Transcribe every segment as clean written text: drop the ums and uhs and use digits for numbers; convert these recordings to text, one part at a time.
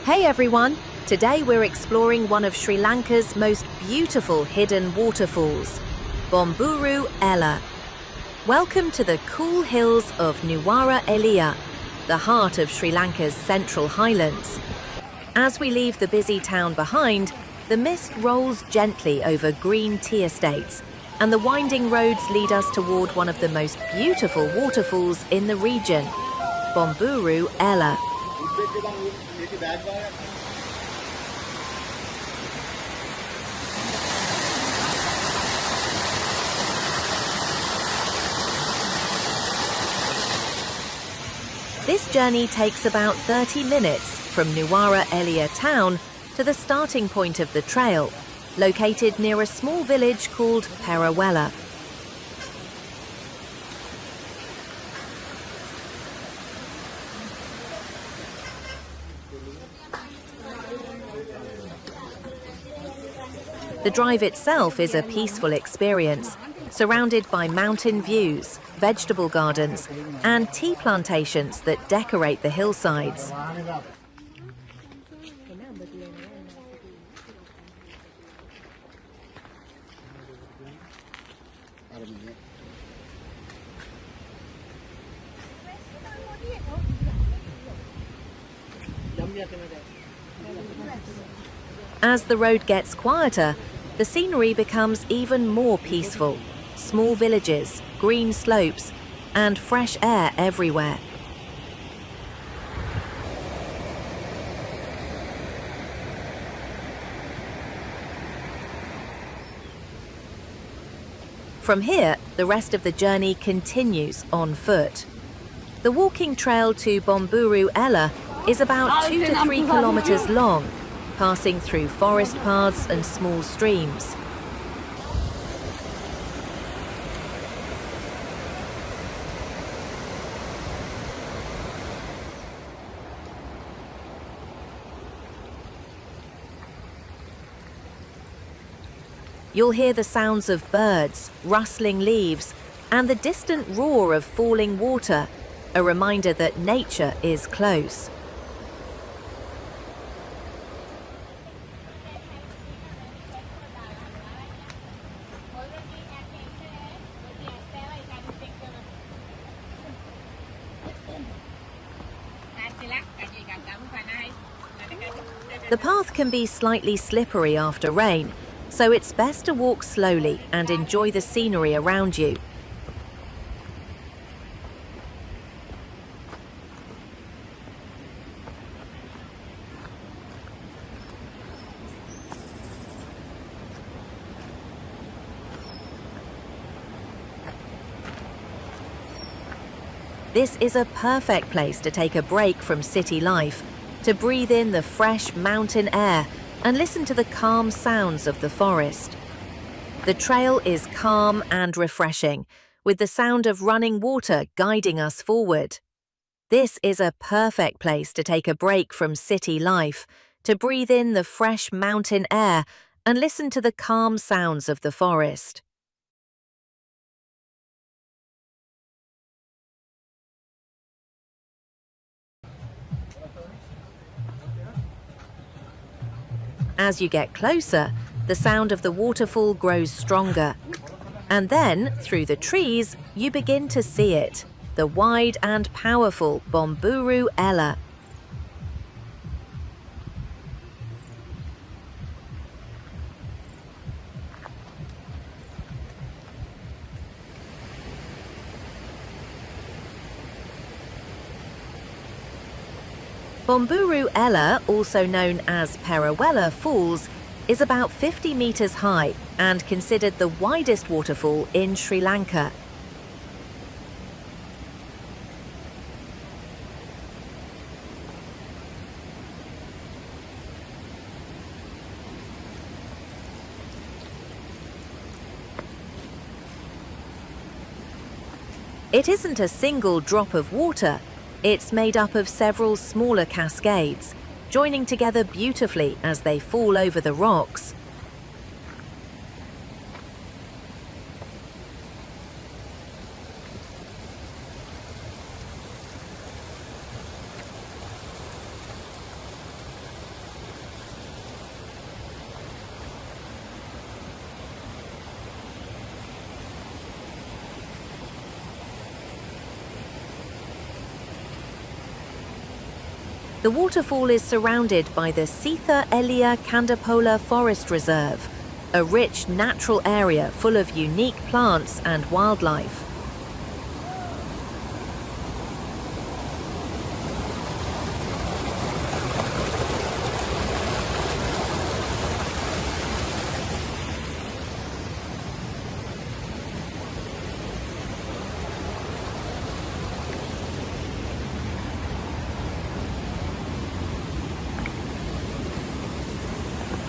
Hey everyone! Today we're exploring one of Sri Lanka's most beautiful hidden waterfalls, Bomburu Ella. Welcome to the cool hills of Nuwara Eliya, the heart of Sri Lanka's central highlands. As we leave the busy town behind, the mist rolls gently over green tea estates, and the winding roads lead us toward one of the most beautiful waterfalls in the region, Bomburu Ella. This journey takes about 30 minutes from Nuwara Eliya town to the starting point of the trail, located near a small village called Perawella. The drive itself is a peaceful experience, surrounded by mountain views, vegetable gardens, and tea plantations that decorate the hillsides. As the road gets quieter, the scenery becomes even more peaceful. Small villages, green slopes, and fresh air everywhere. From here, the rest of the journey continues on foot. The walking trail to Bomburu Ella is about 2 to 3 kilometers long, passing through forest paths and small streams. You'll hear the sounds of birds, rustling leaves, and the distant roar of falling water, a reminder that nature is close. The path can be slightly slippery after rain, so it's best to walk slowly and enjoy the scenery around you. This is a perfect place to take a break from city life, to breathe in the fresh mountain air and listen to the calm sounds of the forest. The trail is calm and refreshing, with the sound of running water guiding us forward. This is a perfect place to take a break from city life, to breathe in the fresh mountain air and listen to the calm sounds of the forest. As you get closer, the sound of the waterfall grows stronger. And then, through the trees, you begin to see it, the wide and powerful Bomburu Ella. Bomburu Ella, also known as Perawella Falls, is about 50 meters high and considered the widest waterfall in Sri Lanka. It isn't a single drop of water. It's made up of several smaller cascades, joining together beautifully as they fall over the rocks. The waterfall is surrounded by the Uva Eliya Kandapola Forest Reserve, a rich natural area full of unique plants and wildlife.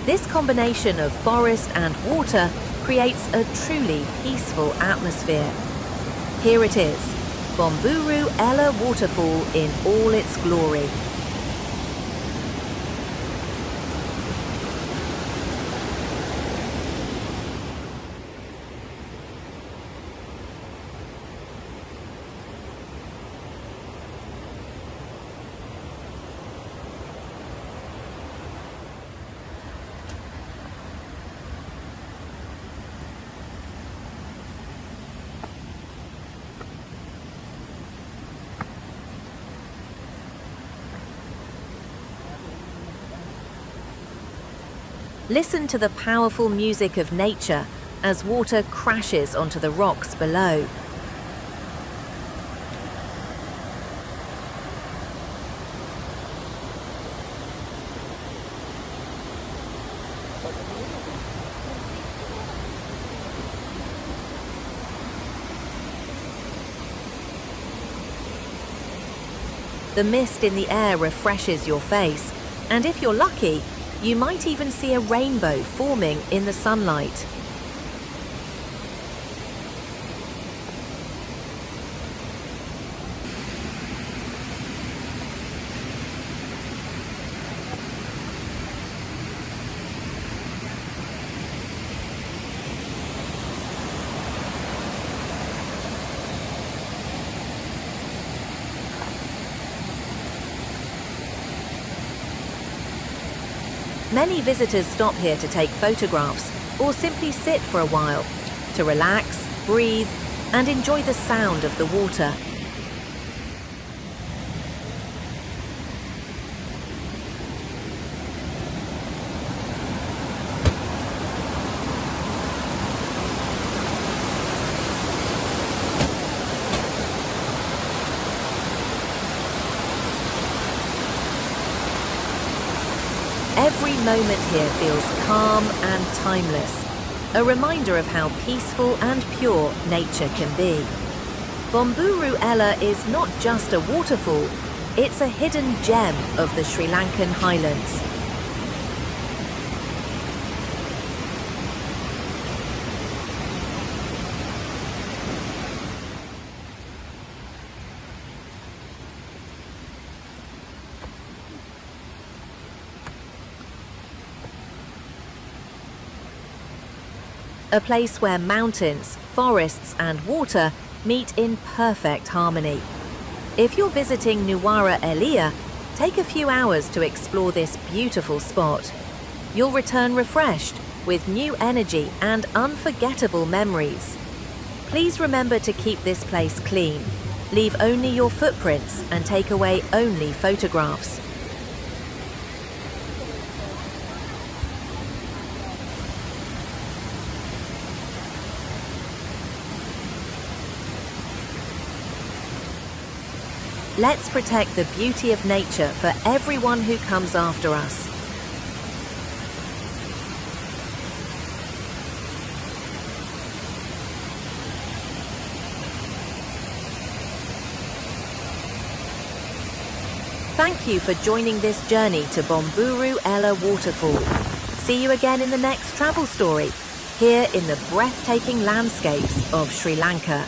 This combination of forest and water creates a truly peaceful atmosphere. Here it is, Bomburu Ella waterfall in all its glory. Listen to the powerful music of nature as water crashes onto the rocks below. The mist in the air refreshes your face, and if you're lucky, you might even see a rainbow forming in the sunlight. Many visitors stop here to take photographs or simply sit for a while, to relax, breathe, and enjoy the sound of the water. Every moment here feels calm and timeless, a reminder of how peaceful and pure nature can be. Bomburu Ella is not just a waterfall, it's a hidden gem of the Sri Lankan highlands. A place where mountains, forests and water meet in perfect harmony. If you're visiting Nuwara Eliya, take a few hours to explore this beautiful spot. You'll return refreshed, with new energy and unforgettable memories. Please remember to keep this place clean. Leave only your footprints and take away only photographs. Let's protect the beauty of nature for everyone who comes after us. Thank you for joining this journey to Bomburu Ella Waterfall. See you again in the next travel story, here in the breathtaking landscapes of Sri Lanka.